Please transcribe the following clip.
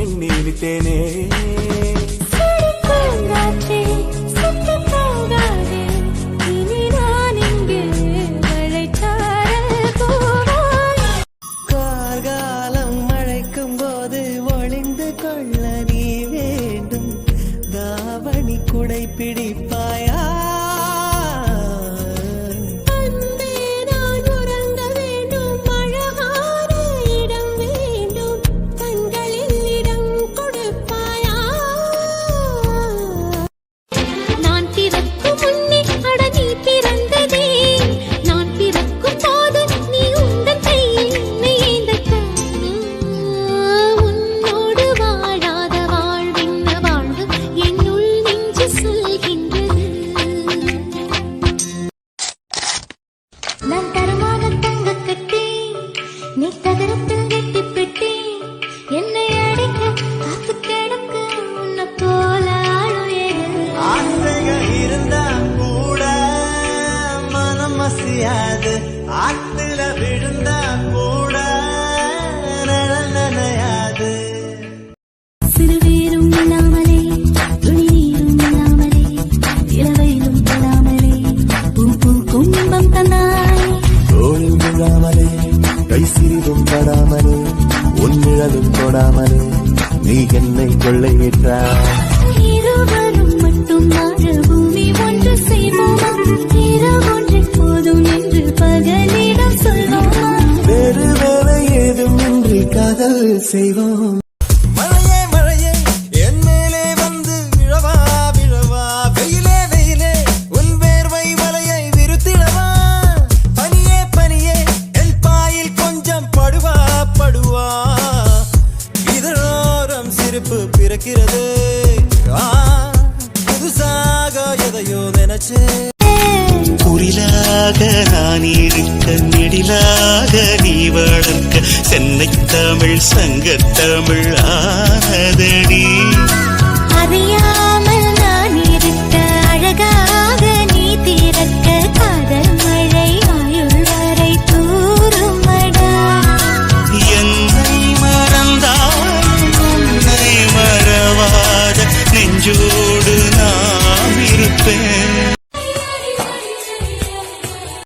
எண்ணி விட்டேனே. கார்காலம் மழைக்கும் போது ஒளிந்து கொள்ள நீ வேண்டும். தாவணி குடை பிடிப்பாயா? நான் தரமான தங்க கட்டி நீ தகரத்தில் கட்டி பெட்டி என்னை அடைக்க காத்து கிடக்க உன்னை போல ஆசைகள் இருந்தா கூட மனம் அசையாது. ஆத்துல விழுந்தா கூட நனையாது. சிறுவீரும் இல்லாமலே துணியும் இல்லாமலே இளவையிலும் தொடாமலே பூ கும்பம் தந்தாய். தோளில் விழாமலே கை சிறிதும் படாமலே உன் நிழலும் தொடாமலே நீ என்னை கொள்ளையிட்டாய். இருவரும் மட்டும் வாழ பூமி ஒன்று செய்வோமா? இரவொன்று போதும் என்று பகலிடம் சொல்வோமா? வேறு வேலை ஏதும் இன்றி காதல் செய்வோம். மழையே மழையே என் மேலே வந்து விழவா விழவா. வெயிலே வெயிலே உன் வேர்வை வலையை விருத்திடவா. பனியே பனியே என் பாயில் கொஞ்சம் படுவா படுவா. இதழோரம் சிரிப்பு பிறக்கிறது. புதுசாக எதையோ நினைச்சே. குரிலாக நான் இருக்க நெடிலாக நீ வளர்க்க சென்னை தமிழ் சங்கத்தமிழ்